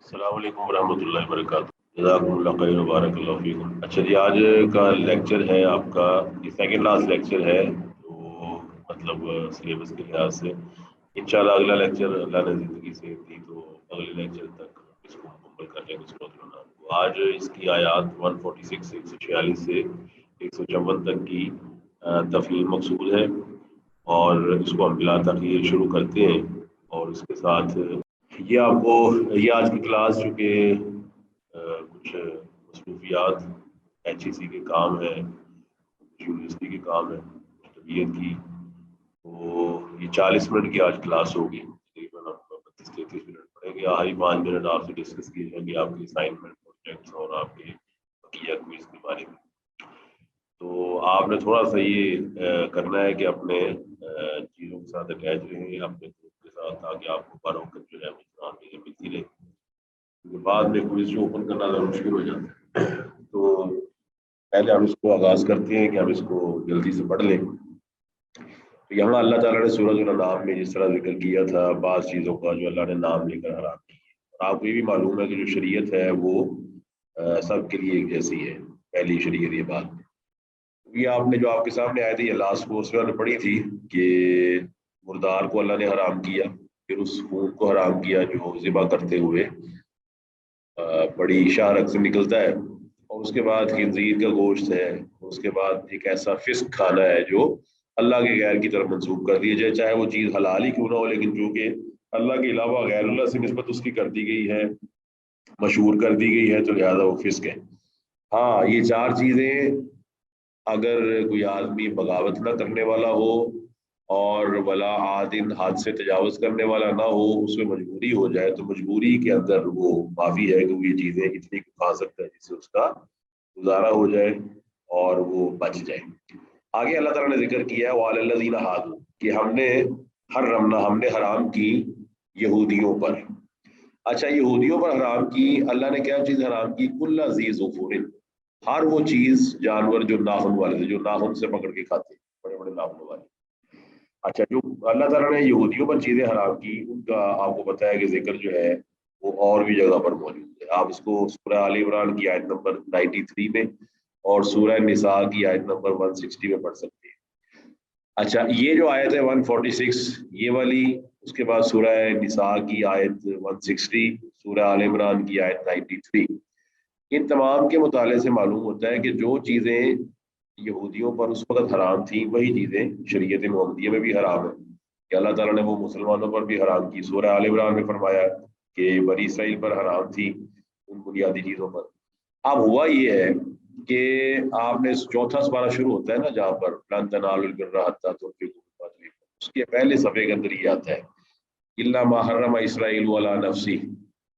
السلام علیکم ورحمۃ اللہ وبرکاتہ۔ جزاکم اللہ خیر وبارک اللہ فیکم۔ اچھا جی، آج کا لیکچر ہے آپ کا، یہ سیکنڈ لاسٹ لیکچر ہے تو مطلب سلیبس کے لحاظ سے انشاءاللہ اگلا لیکچر اللہ نے زندگی سے دی تو اگلے لیکچر تک اس کو مکمل کر لیں گے سورۃ الانعام کو۔ آج اس کی آیات 146 146 سے 154 تک کی تفہیم مقصود ہے، اور اس کو ہم بلا تاخیر شروع کرتے ہیں۔ اور اس کے ساتھ یہ آپ کو یہ آج کی کلاس چونکہ کچھ مصروفیات HEC کے کام ہے، یونیورسٹی کے کام ہے، طبیعت کی، تو یہ 40 منٹ کی آج کلاس ہوگی، تقریباً آپ کو 32-33 منٹ پڑے گی۔ آخری 5 منٹ آپ سے ڈسکس کیے جائیں گے آپ کے اسائنمنٹ پروجیکٹس اور آپ کے بقیہ کوئز کے بارے میں۔ تو آپ نے تھوڑا سا یہ کرنا ہے کہ اپنے چیزوں کے ساتھ اٹیچ رہیں اپنے گروپ کے ساتھ، تاکہ آپ کو بروقت جو ہے وہ ملتی رہے، کیونکہ بعد میں کوئز جو اوپن کرنا ذرا مشکل ہو جاتا ہے۔ تو پہلے ہم اس کو آغاز کرتے ہیں کہ ہم اس کو جلدی سے پڑھ لیں۔ تو یہاں اللہ تعالیٰ نے سورۃ الانعام میں جس طرح ذکر کیا تھا بعض چیزوں کا جو اللہ نے نام لے کر حرام کی ہے، اور آپ کو یہ بھی معلوم ہے کہ جو شریعت ہے وہ سب کے لیے ایک جیسی ہے، پہلی شریعت یہ بات۔ یہ آپ نے جو آپ کے سامنے آئے تھے، یہ لاسٹ کورس میں نے پڑھی تھی کہ مردار کو اللہ نے حرام کیا، پھر اس خون کو حرام کیا جو ذبح کرتے ہوئے بڑی شارک سے نکلتا ہے، اور اس کے بعد خنزیر کا گوشت ہے، اس کے بعد ایک ایسا فسق کھانا ہے جو اللہ کے غیر کی طرف منسوب کر دیا جائے، چاہے وہ چیز حلال ہی کیوں نہ ہو، لیکن چونکہ اللہ کے علاوہ غیر اللہ سے نسبت اس کی کر دی گئی ہے، مشہور کر دی گئی ہے، تو لہذا وہ فسق ہے۔ ہاں، یہ 4 چیزیں اگر کوئی آدمی بغاوت نہ کرنے والا ہو اور ولا عادن حد سے تجاوز کرنے والا نہ ہو، اس میں مجبوری ہو جائے تو مجبوری کے اندر وہ معافی ہے کہ وہ یہ چیزیں اتنی کھا سکتا ہے جس سے اس کا گزارا ہو جائے اور وہ بچ جائے۔ آگے اللہ تعالیٰ نے ذکر کیا وَعَلَى الَّذِينَ هَادُوا کہ ہم نے حرام کی یہودیوں پر۔ اچھا، یہودیوں پر حرام کی، اللہ نے کیا چیز حرام کی؟ کُلَّ ذِی ظُفُرٍ، ہر وہ چیز جانور جو ناخن والے تھے، جو ناخن سے پکڑ کے کھاتے، بڑے بڑے ناخن والے۔ اچھا، جو اللہ تعالیٰ نے یہودیوں پر چیزیں حرام کی، ان کا آپ کو پتہ ہے کہ ذکر جو ہے وہ اور بھی جگہ پر موجود ہے۔ آپ اس کو سورہ آل عمران کی آیت نمبر 93 میں اور سورہ نساء کی آیت نمبر 160 میں پڑھ سکتے ہیں۔ اچھا، یہ جو آیت ہے 146 یہ والی، اس کے بعد سورہ نساء کی آیت 160، سورہ آل عمران کی آیت 93، ان تمام کے مطالعے سے معلوم ہوتا ہے کہ جو چیزیں یہودیوں پر اس وقت حرام تھیں وہی چیزیں شریعت محمدیہ میں بھی حرام ہیں، کہ اللہ تعالیٰ نے وہ مسلمانوں پر بھی حرام کی۔ سورہ آل عمران میں فرمایا کہ بنی اسرائیل پر حرام تھی ان بنیادی چیزوں پر۔ اب ہوا یہ ہے کہ آپ نے 4تھا سپارہ شروع ہوتا ہے نا، جہاں پر لن تنالوا البر حتی تنفقوا مما تحبون، اس کے پہلے صفحے کے اندر یہ آتا ہے الا ما حرم اسرائیل علی نفسہ،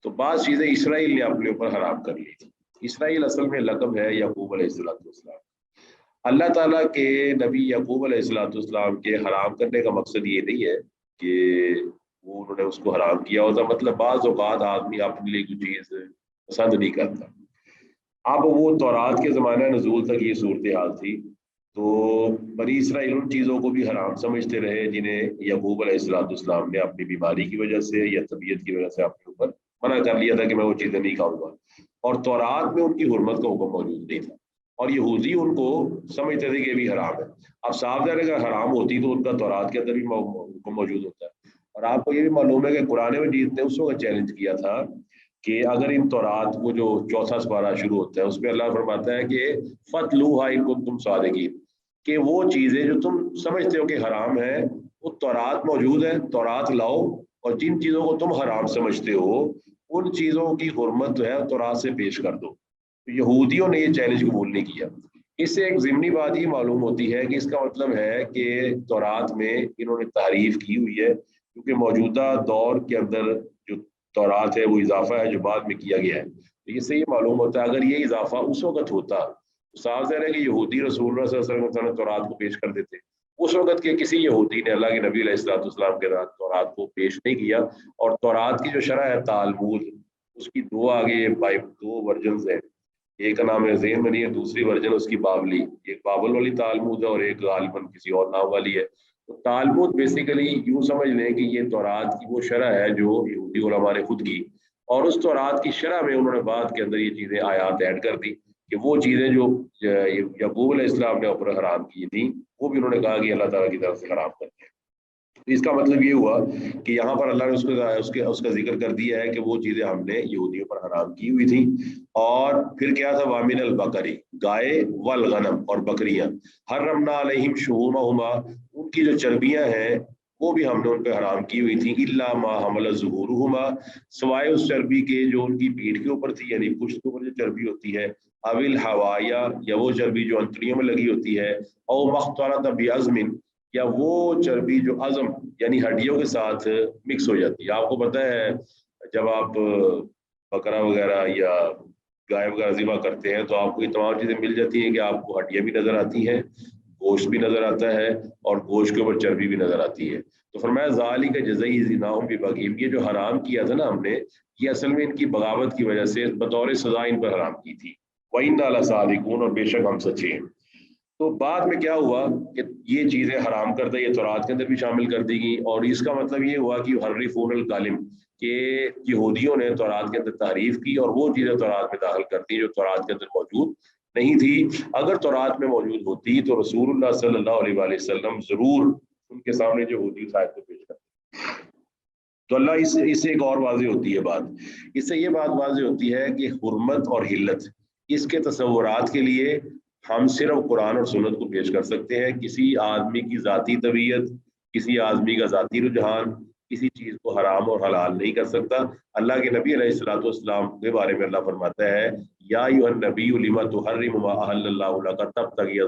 تو بعض چیزیں اسرائیل نے اپنے اوپر حرام کر لی تھی۔ اسرائیل اصل میں لقب ہے یعقوب علیہ السلام۔ اللہ تعالیٰ کے نبی یعقوب علیہ السلام کے حرام کرنے کا مقصد یہ نہیں ہے کہ وہ انہوں نے اس کو حرام کیا ہوتا، مطلب بعض اوقات آدمی اپنے لیے کوئی چیز پسند نہیں کرتا۔ اب وہ تورات کے زمانہ نزول تک یہ صورتحال تھی، تو بنی اسرائیل ان چیزوں کو بھی حرام سمجھتے رہے جنہیں یعقوب علیہ السلام نے اپنی بیماری کی وجہ سے یا طبیعت کی وجہ سے اپنے اوپر منع کر لیا تھا کہ میں وہ چیزیں نہیں کھاؤں گا، اور تورات میں ان کی حرمت کا حکم موجود نہیں تھا، اور یہودی ان کو سمجھتے تھے کہ بھی حرام ہے۔ اب صاف ظاہر اگر حرام ہوتی تو ان کا تورات کے اندر بھی حکم موجود ہوتا ہے۔ اور آپ کو یہ بھی معلوم ہے کہ قرآن مجید نے اس وقت چیلنج کیا تھا کہ اگر ان تورات کو جو 4تھا سپارہ شروع ہوتا ہے اس میں اللہ فرماتا ہے کہ فَاتْلُوهَا إِن كُنتُمْ صَادِقِينَ، کہ وہ چیزیں جو تم سمجھتے ہو کہ حرام ہے وہ تورات موجود ہے، تورات لاؤ، اور جن چیزوں کو تم حرام سمجھتے ہو ان چیزوں کی حرمت جو ہے تورات سے پیش کر دو۔ یہودیوں نے یہ چیلنج قبول نہیں کیا۔ اس سے ایک ضمنی بات یہ معلوم ہوتی ہے کہ اس کا مطلب ہے کہ تورات میں انہوں نے تحریف کی ہوئی ہے، کیونکہ موجودہ دور کے اندر جو تورات ہے وہ اضافہ ہے جو بعد میں کیا گیا ہے۔ تو اس سے یہ معلوم ہوتا ہے اگر یہ اضافہ اس وقت ہوتا تو صاف ظاہر ہے کہ یہودی رسول اللہ صلی اللہ علیہ وسلم تورات کو پیش کر دیتے۔ اس وقت کے کسی یہودی نے اللہ کے نبی علیہ السلام کے تورات کو پیش نہیں کیا، اور تورات کی جو شرح ہے تالمود، اس کی 2 ورژنز ہیں، ایک کا نام ہے ذہن بنی ہے، دوسری ورژن اس کی بابلی، ایک بابل والی تالمود ہے اور ایک غالباً کسی اور نام والی ہے۔ تو تالمود بیسیکلی یوں سمجھ لیں کہ یہ تورات کی وہ شرح ہے جو یہودی علماء نے خود کی، اور اس تورات کی شرح میں انہوں نے بعد کے اندر یہ چیزیں آیات ایڈ کر دی کہ وہ چیزیں جو یعقوب علیہ السلام نے اوپر حرام کی تھیں وہ بھی انہوں نے کہا کہ اللہ تعالیٰ کی طرف سے حرام کرتے ہیں. اس کا مطلب یہ ہوا کہ یہاں پر اللہ نے اس کا ذکر کر دیا ہے کہ وہ چیزیں ہم نے یہودیوں پر حرام کی ہوئی تھیں. اور پھر کیا تھا وامن البقری گائے والغنم اور بکریاں حرمنا علیہم شحومہما ان کی جو چربیاں ہیں وہ بھی ہم نے ان پہ حرام کی ہوئی تھیں الا ما حمل ظہورہما سوائے اس چربی کے جو ان کی پیٹھ کے اوپر تھی یعنی پشت کے اوپر جو چربی ہوتی ہے اول حوایا یا وہ چربی جو انتڑیوں میں لگی ہوتی ہے او مختلط بعظم یا وہ چربی جو عظم یعنی ہڈیوں کے ساتھ مکس ہو جاتی ہے. آپ کو پتہ ہے جب آپ بکرا وغیرہ یا گائے وغیرہ ذبح کرتے ہیں تو آپ کو یہ تمام چیزیں مل جاتی ہیں کہ آپ کو ہڈیاں بھی نظر آتی ہیں گوشت بھی نظر آتا ہے اور گوشت کے اوپر چربی بھی نظر آتی ہے. تو فرمایا ذالک جزائی زناہم ببغیہم یہ جو حرام کیا تھا نا ہم نے یہ اصل میں ان کی بغاوت کی وجہ سے بطور سزا ان پر حرام کی تھی. وَإِنَّا لَصَادِقُونَ اور بے شک ہم سچے ہیں. تو بعد میں کیا ہوا کہ یہ چیزیں حرام کردہ یہ تورات کے اندر بھی شامل کر دی گئی اور اس کا مطلب یہ ہوا کہ حرفون الکالم کہ یہودیوں نے تورات کے اندر تحریف کی اور وہ چیزیں تورات میں داخل کر دی جو تورات کے اندر موجود نہیں تھی. اگر تورات میں موجود ہوتی تو رسول اللہ صلی اللہ علیہ وآلہ وسلم ضرور ان کے سامنے جو یہودی صاحب کو پیش کرتے. تو اللہ اس سے ایک اور واضح ہوتی ہے بات, اس سے یہ بات واضح ہوتی ہے کہ حرمت اور حلت اس کے تصورات کے لیے ہم صرف قرآن اور سنت کو پیش کر سکتے ہیں. کسی آدمی کی ذاتی طبیعت کسی آدمی کا ذاتی رجحان کسی چیز کو حرام اور حلال نہیں کر سکتا. اللہ کے نبی علیہ الصلوۃ والسلام کے بارے میں اللہ فرماتا ہے یا ایھا النبی لما تحرم ما احل اللہ لک تبتغی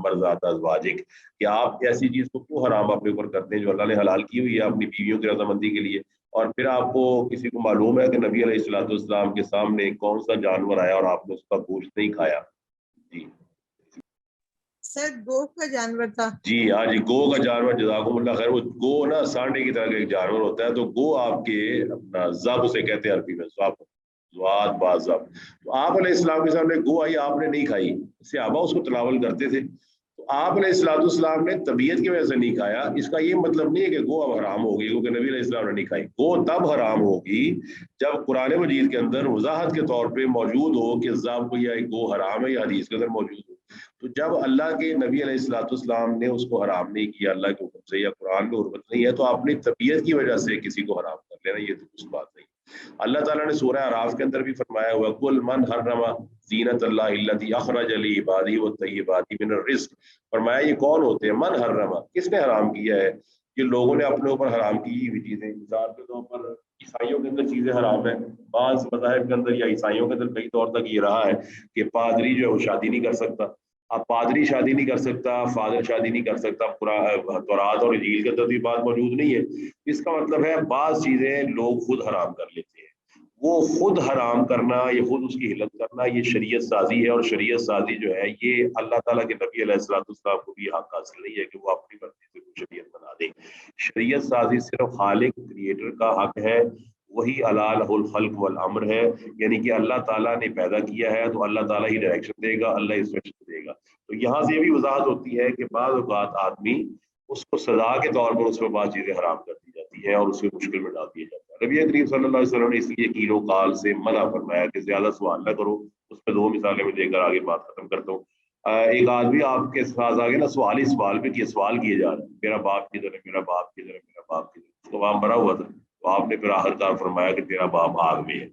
مرضات ازواجک کہ آپ ایسی چیز کو کیوں حرام اپنے اوپر کرتے ہیں جو اللہ نے حلال کی ہوئی ہے اپنی بیویوں کی رضامندی کے لیے. اور پھر آپ کو کسی کو معلوم ہے کہ نبی علیہ الصلوۃ والسلام کے سامنے کون سا جانور آیا اور آپ نے اس کا گوشت نہیں کھایا. جی سر گو کا جانور تھا. جی ہاں جی گو کا جانور جزاکم اللہ خیر. وہ گو نا سانڈے کی طرح کا ایک جانور ہوتا ہے. تو گو آپ کے اپنا ذب سے کہتے ہیں عربی میں زوات بازب. تو آپ علیہ السلام کے سامنے گو آئی آپ نے نہیں کھائی. صحابہ اس کو تناول کرتے تھے تو آپ علیہ الصلوۃ والسلام نے طبیعت کی وجہ سے نہیں کھایا. اس کا یہ مطلب نہیں ہے کہ گو اب حرام ہوگی کیونکہ نبی علیہ السلام نے نہیں کھائی. گو تب حرام ہوگی جب قرآن مجید کے اندر وضاحت کے طور پہ موجود ہو کہ ذب یا گو حرام ہے یا حدیث کے اندر موجود ہو. تو جب اللہ کے نبی علیہ الصلوۃ والسلام نے اس کو حرام نہیں کیا اللہ کے حکم سے یا قرآن میں حرمت نہیں ہے تو اپنی طبیعت کی وجہ سے کسی کو حرام کر لینا یہ تو کچھ بات نہیں. اللہ تعالیٰ نے سورہ اعراف کے اندر بھی فرمایا ہوا قل من حرم زینت اللہ التی اخرج لعبادہ والطیبات من الرزق. فرمایا یہ کون ہوتے ہیں من حرم کس نے حرام کیا ہے. یہ لوگوں نے اپنے اوپر حرام کی ہوئی چیزیں. مثال کے طور پر عیسائیوں کے اندر چیزیں حرام ہیں. بعض مذاہب کے اندر یا عیسائیوں کے اندر کئی طور تک یہ رہا ہے کہ پادری جو ہے وہ شادی نہیں کر سکتا. اب پادری شادی نہیں کر سکتا فادر شادی نہیں کر سکتا. تورات اور انجیل کے اندر بھی بات موجود نہیں ہے. اس کا مطلب ہے بعض چیزیں لوگ خود حرام کر لیتے ہیں. وہ خود حرام کرنا یہ خود اس کی حلت کرنا یہ شریعت سازی ہے. اور شریعت سازی جو ہے یہ اللہ تعالیٰ کے نبی علیہ الصلوۃ والسلام کو بھی حق حاصل نہیں ہے کہ وہ اپنی مرضی سے کوئی شریعت بنا دیں. شریعت سازی صرف خالق کریٹر کا حق ہے. وہی اعلیٰ لہ الخلق والامر ہے. یعنی کہ اللہ تعالیٰ نے پیدا کیا ہے تو اللہ تعالیٰ ہی ڈائریکشن دے گا اللہ انسٹرکشن دے گا. تو یہاں سے یہ بھی وضاحت ہوتی ہے کہ بعض اوقات آدمی اس کو سزا کے طور پر اس پر بعض چیزیں حرام کر دی جاتی ہے اور اس کو مشکل میں ڈال دیا جاتا ہے. نبی کریم صلی اللہ علیہ وسلم نے اس لیے قیل و قال سے منع فرمایا کہ زیادہ سوال نہ کرو. اس میں 2 مثالیں میں دے کر آگے بات ختم کرتا ہوں. ایک آدمی آپ کے پاس آگے نا سوال ہی سوال پہ سوال کیے جا رہے ہیں میرا باپ کدھر ہے میرا باپ کدھر ہے میرا باپ کدھر ہے. اس کو وہاں مرا ہوا تھا تو آپ نے پھر آخرکار فرمایا کہ تیرا باپ آگ میں ہے.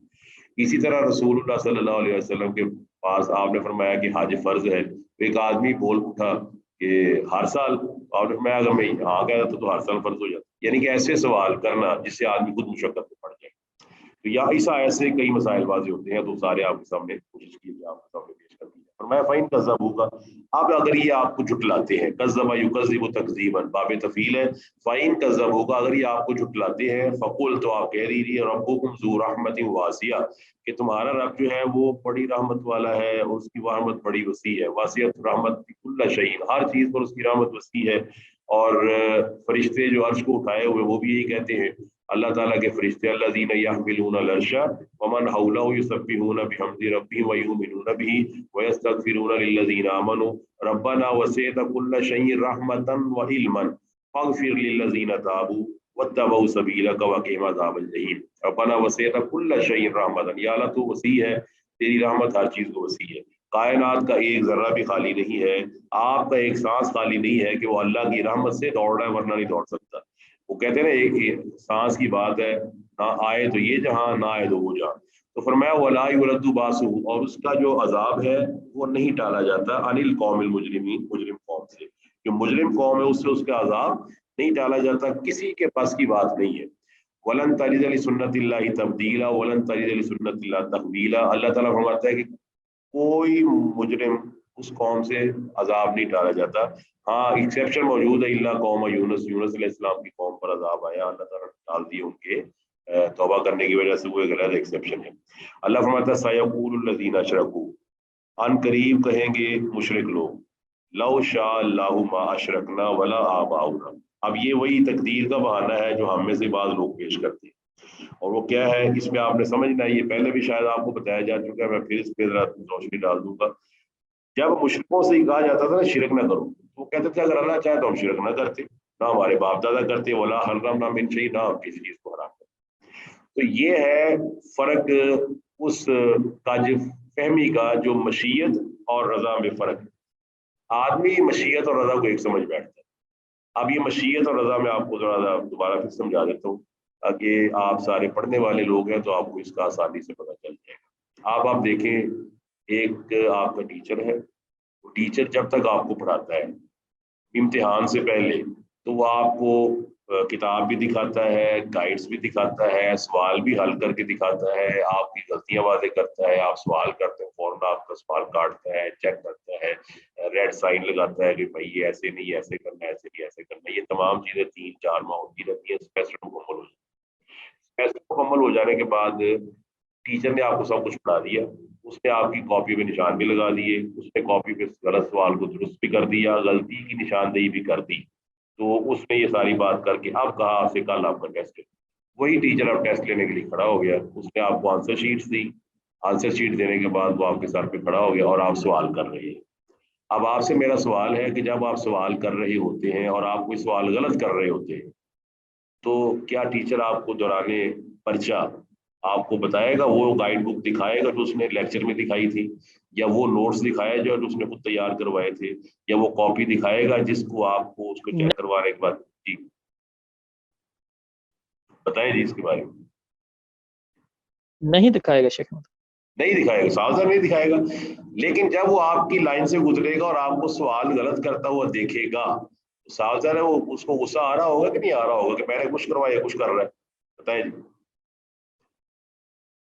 اسی طرح رسول اللہ صلی اللہ علیہ وسلم کے پاس آپ نے فرمایا کہ حج فرض ہے. ایک آدمی بول اٹھا کہ ہر سال آپ نے فرمایا اگر میں یہاں گیا تو ہر سال فرض ہو جاتا. یعنی کہ ایسے سوال کرنا جس سے آدمی خود مشقت میں پڑ جائے. تو یا اس آیت سے کئی مسائل واضح ہوتے ہیں تو سارے آپ کے سامنے کوشش کی کہ آپ کے سامنے پیش کر دیا. فرمایا فَإِن كَذَّبُوكَ اب اگر یہ آپ کو جھٹلاتے ہیں کذب یکذب تکذیبا باب تفعیل ہے. فَإِن كَذَّبُوكَ اگر یہ آپ کو جھٹلاتے ہیں فقل تو آپ کہہ دیجیے ربکم ذو رحمت واسعہ کہ تمہارا رب جو ہے وہ بڑی رحمت والا ہے اور اس کی رحمت بڑی وسیع ہے. واسعۃ رحمت کل شیء ہر چیز پر اس کی رحمت وسیع ہے. اور فرشتے جو عرش کو اٹھائے ہوئے وہ بھی یہی کہتے ہیں اللہ تعالیٰ کے فرشتے الذین یحملون العرش ومن حولہ یسبحون بحمد ربہم ویؤمنون بہ ویستغفرون للذین آمنوا ربنا وسعت کل شیء رحمتا وعلما فاغفر للذین تابوا वत्तबऊ सबीलक वक़ीहिम अज़ाबल जहीम। रब्बना वसिअत कुल्ल शैइन रहमतन, या अल्लाह तू वसी है, तेरी रहमत हर चीज को वसी है। कायनात का एक जर्रा भी खाली नहीं है, आपका एक सांस खाली नहीं है कि वो अल्लाह की रहमत से दौड़ रहा है, वरना नहीं दौड़ सकता। वो कहते हैं ना, एक सांस की बात है, ना आए तो ये जहां, ना आए तो वो जहां। तो फरमाया वला युरद्दु बासु, और उसका जो अजाब है वो नहीं टाला जाता अनिल कौमिल मुजरिमीन, मुजरिम कौम से। जो मुजरिम कौम है उससे उसका अजाब नहीं टाला जाता, किसी के पास की बात नहीं है। वलन तजिद लि सुन्नतिल्लाहि तब्दीला वलन तजिद लि सुन्नतिल्लाहि तहवीला। अल्लाह ताला फरमाता है कि कोई मुजरिम उस कौम से अजाब नहीं टाला जाता। हाँ, एक्सेप्शन मौजूद है, इल्ला कौम यूनुस, यूनुस अलैहिस्सलाम की कौम पर अजाब आया, अल्लाह ताला ने टाल दिए उनके तौबा करने की वजह से, वो एक गलत एक्सेप्शन है। अल्लाह फरमाता है सयक़ूलुल लज़ीना अशरकू, अन करीब कहेंगे मुशरिक लोग, लौ शा अल्लाहु मा अशरकना वला आबाउना। अब ये वही तकदीर का बहाना है जो हम में से बाज़ लोग पेश करते हैं, और वो क्या है, इसमें आपने समझना है, ये पहले भी शायद आपको बताया जा चुका है, मैं फिर इस पे जरा रोशनी डाल दूंगा। जब मुशरिकों से ही कहा जाता था ना शिरक ना करो, तो वो कहते थे अगर अल्लाह चाहे तो हम शिरक ना करते, ना हमारे बाप दादा करते, वला हर्रमना मिन शै, ना हम किसी चीज को हराम करते। तो ये है फर्क उस ताज फहमी का, जो मशीयत और रजा में फर्क है। आदमी मशीयत और रजा को एक समझ बैठता है। अब ये मशीयत और रजा में आपको थोड़ा दोबारा फिर समझा देता हूँ, ताकि आप सारे पढ़ने वाले लोग हैं तो आपको इसका आसानी से पता चल जाएगा। आप देखें, एक आपका टीचर है, टीचर जब तक आपको पढ़ाता है इम्तिहान से पहले, तो वो आपको किताब भी दिखाता है, गाइड्स भी दिखाता है, सवाल भी हल करके दिखाता है, आपकी गलतियां वादे करता है, आप सवाल करते हैं फौरन आपका सवाल काटता है, चेक करता है, रेड साइन लगाता है कि भाई ये ऐसे नहीं, ऐसे करना, ऐसे नहीं, ऐसे करना। ये तमाम चीजें 3-4 माह होती रहती है, सेमेस्टर मुकम्मल हो जाए। सेमेस्टर मुकम्मल हो जाने के बाद टीचर ने आपको सब कुछ पढ़ा दिया, उसने आपकी कॉपी पे निशान भी लगा दिए, उसने कॉपी पे गलत सवाल को दुरुस्त भी कर दिया, गलती की निशानदेही भी कर दी। तो उसने ये सारी बात करके अब कहा आपसे कल आपका टेस्ट है। वही टीचर अब टेस्ट लेने के लिए खड़ा हो गया, उसने आपको आंसर शीट्स दी, आंसर शीट देने के बाद वो आपके सर पे खड़ा हो गया और आप सवाल कर रहे हैं। अब आपसे मेरा सवाल है कि जब आप सवाल कर रहे होते हैं और आप कोई सवाल गलत कर रहे होते हैं, तो क्या टीचर आपको दौराने पर्चा आपको बताएगा, वो गाइड बुक दिखाएगा जो उसने लेक्चर में दिखाई थी, या वो नोट्स दिखाए जो उसने खुद तैयार करवाए थे, या वो कॉपी दिखाएगा जिसको आपको उसको चेक करवाने के बाद? जी बताएं जी इसके बारे में। नहीं दिखाएगा शेख, नहीं दिखाएगा, सावधान नहीं दिखाएगा। लेकिन जब वो आपकी लाइन से गुजरेगा और आपको सवाल गलत करता हुआ देखेगा, सावधान है, वो उसको गुस्सा आ रहा होगा कि नहीं आ रहा होगा कि मैंने कुछ करवाया कुछ कर रहा है? बताएं जी।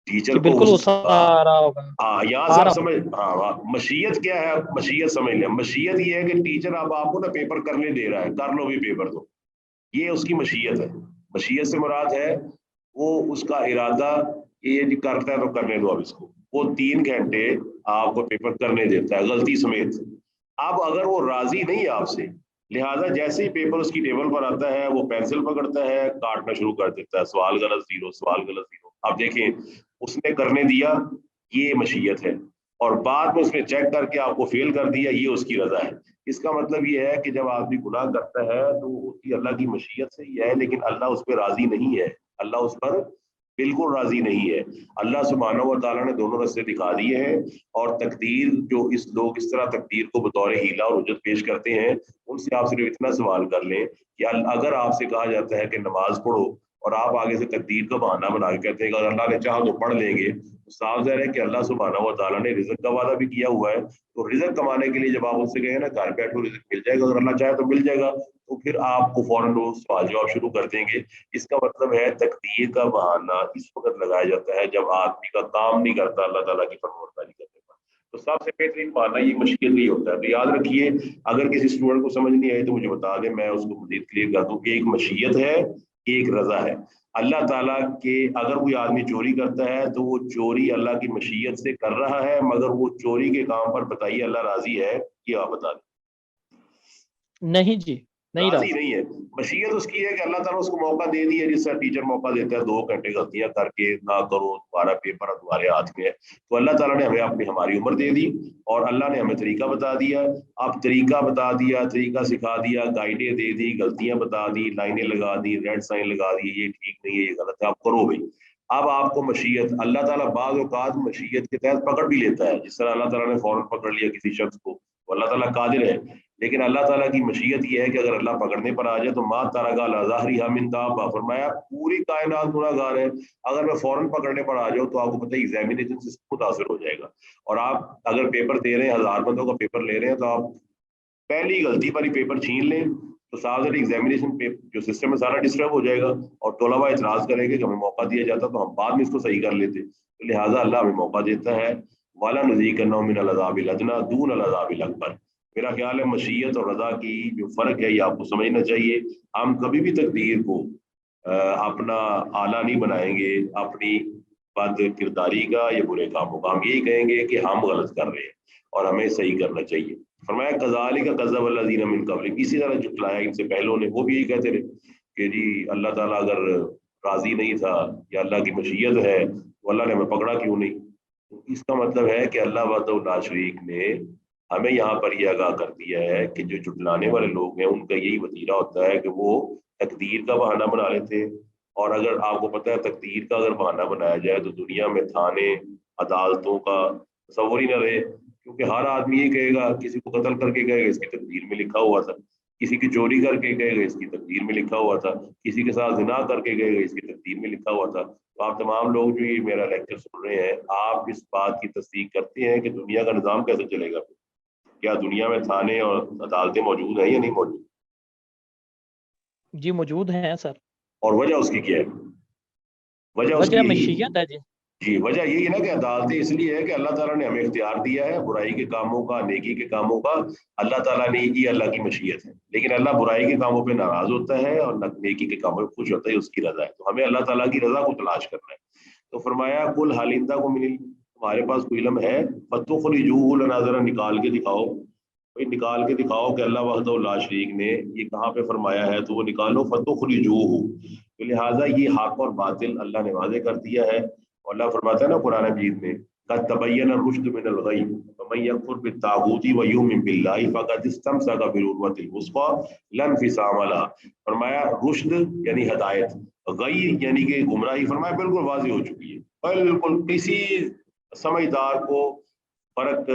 टीचर को बिल्कुल गुस्सा आ रहा होगा। हाँ, यहाँ से आप समझ, हाँ मशीयत क्या है, मशीयत समझ लें। मशीयत ये है कि टीचर अब आपको ना पेपर करने दे रहा है, कर लो भी पेपर, तो ये उसकी मशीयत है। मशीयत से मुराद है वो उसका इरादा, ये करता है तो करने दो अब इसको। वो 3 घंटे आपको पेपर करने देता है गलती समेत। अब अगर वो राजी नहीं है आपसे, लिहाजा जैसे ही पेपर उसकी टेबल पर आता है वो पेंसिल पकड़ता है, काटना शुरू कर देता है, सवाल गलत 0, सवाल गलत 0। अब देखें, उसने करने दिया, ये मशीयत है, और बाद में उसने चेक करके आपको फेल कर दिया, ये उसकी रजा है। इसका मतलब ये है कि जब आदमी गुनाह करता है तो उसकी अल्लाह की मशीयत से ही है, लेकिन अल्लाह उस पर राजी नहीं है, अल्लाह उस पर बिल्कुल राजी नहीं है। अल्लाह सुब्हानहू व तआला ने दोनों रस्ते दिखा दिए हैं, और तकदीर जो लोग इस तरह तकदीर को बतौर हीला और उजत पेश करते हैं, उनसे आप सिर्फ इतना सवाल कर लें कि अगर आपसे कहा जाता है कि नमाज पढ़ो और आप आगे से तकदीर का बहाना बना के कहते हैं कि अगर अल्लाह ने चाहा तो पढ़ लेंगे, तो साफ ज़ाहिर है कि अल्लाह सुब्हानहू व तआला ने रिज़्क़ का वादा भी किया हुआ है। तो रिज़्क़ कमाने के लिए जब आप उससे कहें ना घर बैठो रिज़्क़ मिल जाएगा, अगर अल्लाह चाहे तो मिल जाएगा, तो फिर आपको फौरन वो सवाल जवाब शुरू कर देंगे। इसका मतलब है तकदीर का बहाना इस वक्त लगाया जाता है जब आदमी का काम नहीं करता अल्लाह ताला की फरमाबरदारी करने पर। तो सबसे बेहतरीन बहाना ये मशीयत नहीं होता है। तो याद रखिए, अगर किसी स्टूडेंट को समझ नहीं आई तो मुझे बता दें, मैं उसको मजीद क्लियर कर दूं कि एक मशीयत है, एक रजा है। अल्लाह ताला के, अगर कोई आदमी चोरी करता है तो वो चोरी अल्लाह की मशीयत से कर रहा है, मगर वो चोरी के काम पर बताइए अल्लाह राजी है? ये आप बता दें। नहीं जी, नहीं राजी नहीं है। मशीयत उसकी है कि अल्लाह ताला उसको मौका दे दिया, जिस तरह टीचर मौका देता है 2 घंटे गलतियां करके ना करो, तुम्हारा पेपर तुम्हारे हाथ में है। तो अल्लाह ताला ने हमें अपनी हमारी उम्र दे दी और अल्लाह ने हमें तरीका बता दिया। अब तरीका बता दिया, तरीका सिखा दिया, गाइडें दे दी, गलतियां बता दी, लाइनें लगा दी, रेड साइन लगा दी, ये ठीक नहीं है, ये गलत है, आप करो भाई। अब आपको मशीयत अल्लाह ताला बाज़ औक़ात मशीयत के तहत पकड़ भी लेता है, जिस तरह अल्लाह ताला ने फौरन पकड़ लिया किसी शख्स को, तो अल्लाह ताला कादिर है। लेकिन अल्लाह ताला की मशीयत ये है कि अगर अल्लाह पकड़ने पर आ जाए तो मा तारका अला ज़हरिहा मिन दाब्बा, फरमाया पूरी कायनात गुनहगार है, अगर मैं फौरन पकड़ने पर आ जाऊँ तो आपको पता है एग्जामिनेशन सिस्टम मुतासिर हो जाएगा। और आप अगर पेपर दे रहे हैं, 1000 बंदों का पेपर ले रहे हैं, तो आप पहली गलती पर ही पेपर छीन लें तो साथ एग्जामिनेशन जो सिस्टम है सारा डिस्टर्ब हो जाएगा और तलबा इतराज करेंगे कि हमें मौका दिया जाता तो हम बाद में इसको सही कर लेते। तो लिहाजा अल्लाह हमें मौका देता है। वाला नज़ीक़न्नहुम मिनल अज़ाबिल अदना दूनल अज़ाबिल अकबर। मेरा ख्याल है मशीयत और रज़ा की जो फ़र्क है ये आपको समझना चाहिए। हम कभी भी तकदीर को अपना आला नहीं बनाएंगे अपनी बद किरदारी का या बुरे कामों का। हम यही कहेंगे कि हम गलत कर रहे हैं और हमें सही करना चाहिए। फरमाया कज़ालिका कज़्ज़ब अल्लज़ीना मिन क़ब्लिहिम, इसी तरह जुटलाया इनसे पहलों ने, वो भी यही कहते रहे कि जी अल्लाह ताला अगर राज़ी नहीं था या अल्लाह की मशीयत है तो अल्लाह ने हमें पकड़ा क्यों नहीं। तो इसका मतलब है कि अल्लाह वहदहू ला शरीक ने हमें यहाँ पर यह आगाह कर दिया है कि जो जुटलाने वाले लोग हैं उनका यही वतीरा होता है कि वो तकदीर का बहाना बना लेते हैं। और अगर आपको पता है तकदीर का अगर बहाना बनाया जाए तो दुनिया में थाने अदालतों का तस्वुर ही न रहे, क्योंकि हर आदमी ये कहेगा, किसी को कत्ल करके कहेगा इसकी तकदीर में लिखा हुआ था, किसी की चोरी करके कहेगा इसकी तकदीर में लिखा हुआ था, किसी के साथ जिना करके कहेगा इसकी तकदीर में लिखा हुआ था। तो आप तमाम लोग जो ये मेरा लेक्चर सुन रहे हैं, आप इस बात की तस्दीक करते हैं कि दुनिया का निज़ाम कैसे चलेगा? क्या दुनिया में थाने और अदालतें मौजूद हैं या नहीं मौजूद? जी मौजूद हैं सर। और वजह उसकी क्या है? वजह उसकी वजह यही मशीयत है जी। जी, वजह यही है ना कि अदालतें इसलिए है कि अल्लाह ताला ने हमें इख्तियार दिया है बुराई के कामों का, नेकी के कामों का। अल्लाह ताला ने, ये अल्लाह की मशीयत है। लेकिन अल्लाह बुराई के कामों पे नाराज होता है और नेकी के कामों पे खुश होता है, उसकी रजा है। तो हमें अल्लाह ताला की रजा को तलाश करना है। तो फरमाया कुल हालिंदा को मिली, तुम्हारे पास कोई इल्म है, फतुखरिजूहु लना, जरा निकाल के दिखाओ, भाई निकाल के दिखाओ कि अल्लाह वहदहू ला शरीक ने ये कहाँ पे फरमाया है, तो वो निकालो, फतुखरिजूहु। तो लिहाजा ये हक और बातिल अल्लाह ने वाज़ेह कर दिया है। और अल्लाह फरमाता है ना कुरान मजीद में, कद तबय्यन रुश्द मिनल गय फमन यकफुर बित्तागूति व युमिन बिल्लाहि फक़द इस्तमसक बिल-उर्वतिल वुस्क़ा ला इंफ़िसाम लहा। फरमाया रुश्द यानी हिदायत, गई यानी कि गुमराही, फरमाया बिल्कुल वाज़ेह हो चुकी है, बिल्कुल किसी समझदार को फर्क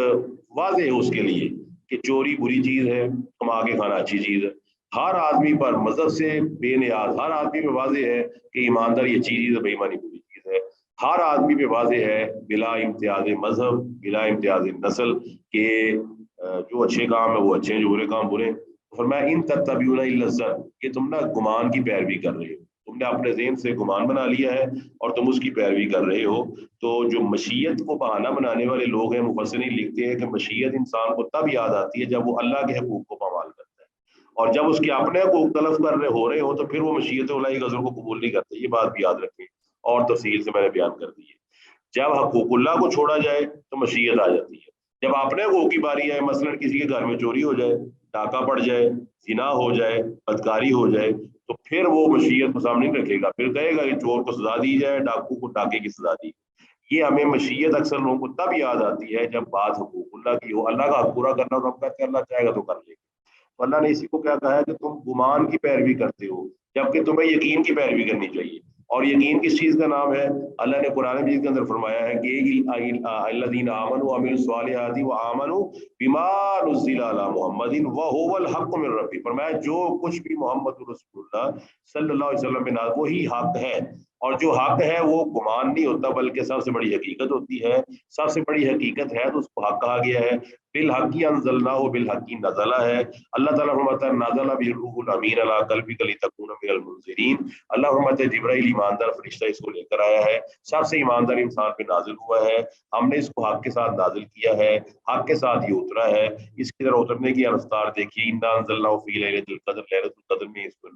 वाज़ेह है उसके लिए कि चोरी बुरी चीज है, कमा के खाना अच्छी चीज है। हर आदमी पर मजहब से बेनियाज हर आदमी पे वाज़ेह है कि ईमानदारी अच्छी चीज है, बेईमानी बुरी चीज है। हर आदमी पे वाज़ेह है बिला इम्तियाज मजहब, बिला इम्तियाज नस्ल के जो अच्छे काम है वो अच्छे हैं, जो बुरे काम बुरे हैं। तो फरमाया इन तत्तबिऊना इल्ला ज़न्न, ये तुम ना गुमान की पैरवी कर रहे हो, तुमने अपने ज़हन से गुमान बना लिया है और तुम उसकी पैरवी कर रहे हो। तो जो मशीयत को बहाना बनाने वाले लोग हैं, मुफस्सिरीन लिखते हैं कि मशीयत इंसान को तब याद आती है जब वो अल्लाह के हकूक को पामाल करता है, और जब उसके अपने हकूक तलफ कर रहे हो रहे हो तो फिर वो मशीयत उलाही गज़र को कबूल नहीं करते। ये बात भी याद रखें, और तफसील से मैंने बयान कर दी है। जब हकूकुल्लाह को छोड़ा जाए तो मशीयत आ जाती है। जब अपने हकूक की बारी आए, मसलन किसी के घर में चोरी हो जाए, डाका पड़ जाए, जिना हो जाए, बदकारी हो जाए, तो फिर वो मशीयत को सामने नहीं रखेगा, फिर कहेगा कि चोर को सजा दी जाए, डाकू को डाके की सजा दी। ये हमें मशीयत अक्सर लोगों को तब याद आती है जब बात हुकूकुल्लाह की हो, अल्लाह का हक पूरा करना हो तो हम कहते हैं अल्लाह चाहेगा तो कर लेगा। तो अल्लाह ने इसी को क्या कहा है कि तुम गुमान की पैरवी करते हो जबकि तुम्हें यकीन की पैरवी करनी चाहिए। और यकीन किस चीज का नाम है? अल्लाह ने कुरान मजीद के अंदर फरमाया है कि अल्लज़ीना आमनू व अमिलुस स्वालिहाति व आमनू बिमा नुज़्ज़िला अला मुहम्मदिन व हुवल हक़्क़ु मिन रब्बी। फरमाया जो कुछ भी मोहम्मद रसूलुल्लाह सल्लल्लाहु अलैहि वसल्लम में नाज़िल वही हक है, और जो हक है वो गुमान नहीं होता बल्कि सबसे बड़ी हकीकत होती है। सबसे बड़ी हकीकत है तो उसको हक कहा गया है। बिल हक़ी अंज़लनाहु बिल हक़ी नज़ला है। अल्लाह ताला फरमाता है नज़ला बिर रूहुल अमीन अला क़ल्बिका लितकूना मिनल मुनज़िरीन। अल्लाह फरमाता है जिब्राइल ईमानदार फरिश्ता इसको लेकर आया है, सबसे ईमानदार इंसान पे नाजिल हुआ है, हमने इसको हक के साथ नाजिल किया है, हक के साथ ये उतरा है। इसकी तरह उतरने की रफ्तार देखिए, इन्ना अंज़लनाहु फ़ी लैलतिल क़द्र, लैलतुल क़द्र में इसको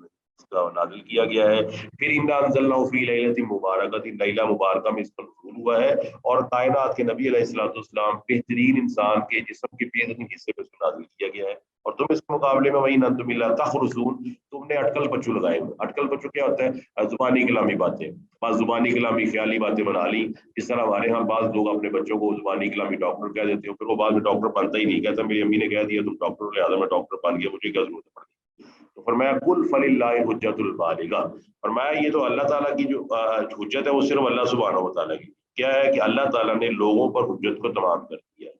नाजिल किया गया है। फिर इन्ना अंज़लनाहु फ़ी लैलतिन मुबारकतिन, लैला मुबारका में इसका नुज़ूल हुआ है। और कायनात के नबी अलैहिस्सलातु वस्सलाम बेहतरीन इंसान के जिस्म के बेहतरीन हिस्से में इसको नाजिल किया गया है। और तुम इसके मुकाबले में वही नंतुम इल्ला तख़रुसून, तुम तुमने अटकल बच्चू लगाए हुए। अटकल बच्चू क्या होता है? जुबानी कलामी बातें, बस जुबानी कलामी ख्याली बातें बना ली। इस तरह हमारे यहाँ बाज लोग अपने बच्चों को जुबानी कलामी डॉक्टर कह देते हो, फिर वो बाद में डॉक्टर बनता ही नहीं, कहता मेरी अम्मी ने कह दिया तुम डॉक्टर हो, लिहाजा मैं डॉक्टर बन गया, मुझे क्या जरूरत पड़ी। तो फरमाया कुल फलिल्लाहि हुज्जतुल बालिगा, फरमाया ये तो अल्लाह ताला की जो हुज्जत है वो सिर्फ अल्लाह सुब्हानहू व तआला की। क्या है कि अल्लाह ताला ने लोगों पर हुज्जत को तमाम कर दिया है।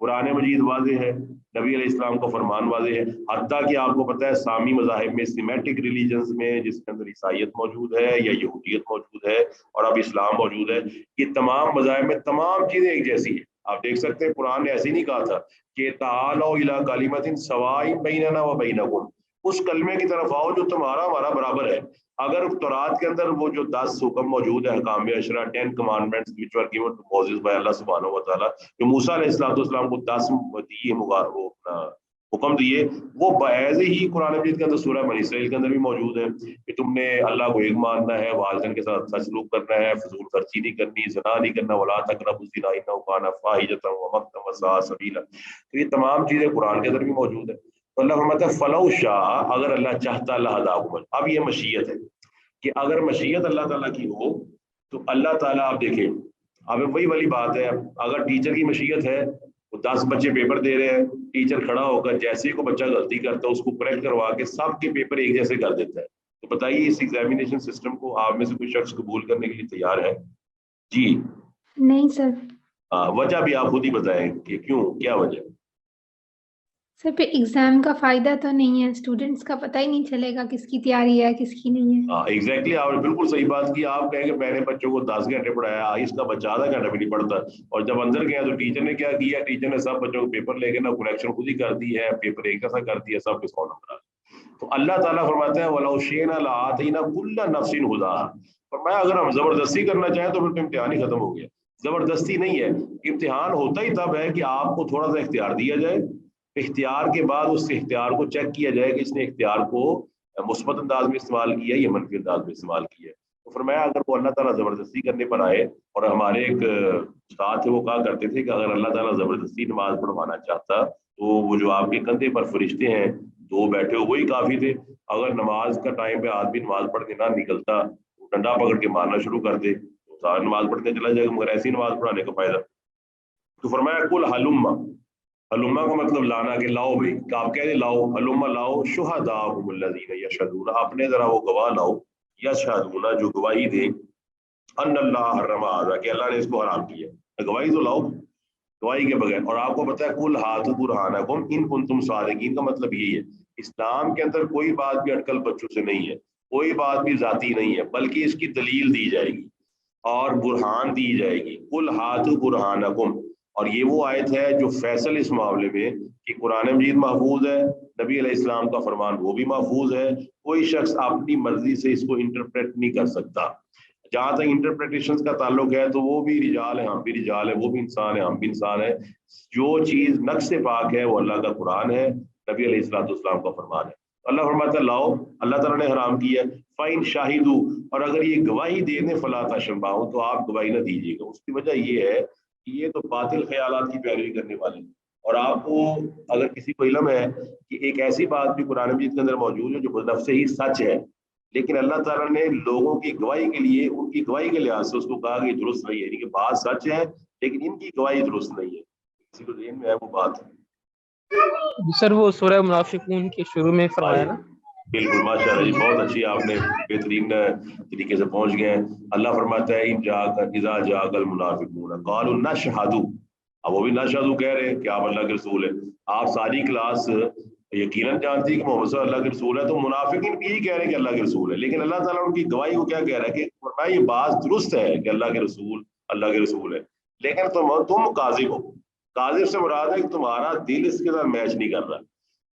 कुरान मजीद वाज़ेह है, नबी अलैहिस्सलाम का फरमान वाज़ेह है, हत्ता कि आपको पता है सामी मज़ाहिब में, सिमेटिक रिलीजन्स में, जिसके अंदर ईसाईयत मौजूद है या यहूदियत मौजूद है और अब इस्लाम मौजूद है, ये तमाम मज़ाहिब में तमाम चीज़ें एक जैसी है। आप देख सकते हैं कुरान ने ऐसे नहीं कहा था कि तालो इला कलिमतिन सवाइन बैनना व बैनकुम, उस कलमे की तरफ आओ जो तुम्हारा हमारा बराबर है। अगर तौरात के अंदर वो जो 10 हुक्म मौजूद है, हकाम अशरा, 10 commandments which were given to Moses by Allah सुब्हानहू व तआला, जो मूसा अलैहिस्सलाम को 10 दिए हुक्म दिए, वो ऐसे ही कुरान मजीद के अंदर सूरह बनी इसराइल के अंदर भी मौजूद है कि तुमने अल्लाह को एक मानना है, वालिदैन के साथ अच्छा सलूक करना है, फजूल खर्ची नहीं करनी, ज़िना नहीं करना, वला तक़रबुज़ ज़िना इन्नहु कान फ़ाहिशतन व मक़तन व साअ सबीला। तो ये तमाम चीज़ें कुरान के अंदर भी मौजूद है। तो अल्लाह फरमाता है फलौ शाअ, अगर अल्लाह चाहता लहदाकुम। अब ये मशीयत है कि अगर मशीयत अल्लाह ताला की हो तो अल्लाह ताला, आप देखें, अब वही वाली बात है, अगर टीचर की मशीयत है, वो 10 बच्चे पेपर दे रहे हैं, टीचर खड़ा होकर जैसे ही को बच्चा गलती करता है उसको करेक्ट करवा के सबके पेपर एक जैसे कर देता है। तो बताइए इस एग्जामिनेशन सिस्टम को आप में से कोई शख्स कबूल करने के लिए तैयार है? जी नहीं सर। वजह भी आप खुद ही बताएं कि क्यों, क्या वजह? सर पे एग्जाम का फायदा तो नहीं है, स्टूडेंट्स का पता ही नहीं चलेगा किसकी तैयारी है किसकी नहीं है। एग्जैक्टली, आपने बिल्कुल सही बात की। आप कहेंगे मैंने बच्चों को 10 घंटे पढ़ाया, इसका बच्चा आधा घंटा भी नहीं पढ़ता, और जब अंदर गया तो टीचर ने क्या किया, टीचर ने सब बच्चों को पेपर लेके ना करेक्शन खुद ही कर दी है, पेपर एक जैसा कर दिया, सब के 100 नंबर आ गए। तो अल्लाह ताला फरमाते हैं वलौ शिअना लआतैना कुल्ल नफ्सिन हुदाहा, फरमाया अगर हम जबरदस्ती करना चाहें तो फिर तो इम्तिहान ही खत्म हो गया। जबरदस्ती नहीं है, इम्तिहान होता ही तब है कि आपको थोड़ा सा इख्तियार दिया जाए, इख्तियार के बाद उस इख्तियार को चेक किया जाए कि इसने इख्तियार को मुस्बत अंदाज में इस्तेमाल किया या मनफी अंदाज में इस्तेमाल किया। तो फरमाया अगर वो अल्लाह ताला जबरदस्ती करने पर आए, और हमारे एक उस्ताद थे वो कहा करते थे कि अगर अल्लाह ताला जबरदस्ती नमाज पढ़वाना चाहता तो वो जो आपके कंधे पर फरिश्ते हैं 2 बैठे हो वही काफी थे। अगर नमाज का टाइम पे आदमी नमाज पढ़ने ना निकलता तो डंडा पकड़ के मारना शुरू कर दे, तो सारा नमाज पढ़ते चला जाएगा, मगर ऐसी नमाज पढ़ाने का फायदा। तो फरमाया कुल हलुम्मा, हलुम्मा का मतलब लाना, के लाओ भाई, कि आप कह दे लाओ, हलुम्मा लाओ, शुहदाहुमुल्लज़ीना यशहदूना, अपने जरा वो गवाह लाओ, यशहदूना जो गवाही दे, अन्नल्लाह हर्रमा हाज़ा, कि अल्लाह ने इसको हराम किया, तो गवाही तो लाओ, गवाही के बगैर। और आपको पता है कुल हातु बुरहानकुम इन कुंतुम सादिकीन का मतलब यही है, इस्लाम के अंदर कोई बात भी अटकल बच्चों से नहीं है, कोई बात भी जाती नहीं है, बल्कि इसकी दलील दी जाएगी और बुरहान दी जाएगी। कुल हातु बुरहानकुम, और ये वो आयत है जो फैसल इस मामले में कि कुरान मजीद महफूज है, नबी अलैहिस्सलाम का फरमान वो भी महफूज है, कोई शख्स अपनी मर्जी से इसको इंटरप्रेट नहीं कर सकता। जहाँ तक इंटरप्रिटेशन का ताल्लुक है तो वो भी रिजाल है, हम भी रिजाल है, वो भी इंसान है, हम भी इंसान है। जो चीज नक्श से पाक है वो अल्लाह का कुरान है, नबी अलैहिस्सलाम का फरमान है। अल्लाह फरमाता है लाओ, अल्लाह ताला ने हराम किया, फाइन शाहिदू, और अगर ये गवाही देने फला तशम्बाहू, तो आप गवाही ना दीजिएगा। उसकी वजह ये है कि ये तो बातिल ख्यालात की पैरवी करने वाले हैं। और आपको अगर किसी को इल्म है कि एक ऐसी बात भी कुरान मजीद के अंदर मौजूद है जो बदनफ़ से ही सच है, लेकिन अल्लाह ताला ने लोगों की गवाही के लिए, उनकी गवाही के लिहाज से उसको कहा कि दुरुस्त नहीं है, यानी कि बात सच है लेकिन इनकी गवाही दुरुस्त नहीं है। किसी को ज़हन में है वो बात? सर वो सूरह मुनाफिकून के शुरू में फरमाया ना। बिल्कुल, माशाअल्लाह जी, बहुत अच्छी आपने बेहतरीन तरीके से पहुंच गए हैं। अल्लाह फरमाता है इज़ा जाअल मुनाफिकून क़ालू नशहदु, अब वो भी नशहदु कह रहे हैं कि आप अल्लाह के रसूल है। आप सारी क्लास यकीनन जानती है कि मोहम्मद अल्लाह के रसूल है, तो मुनाफिकीन भी यही कह रहे हैं कि अल्लाह के रसूल है, लेकिन अल्लाह ताला उनकी गवाही को क्या कह रहा है कि फरमाया ये बात दुरुस्त है कि अल्लाह के रसूल है, लेकिन तुम काज़िब हो। काज़िब से मुराद है कि तुम्हारा दिल इसके साथ मैच नहीं कर रहा।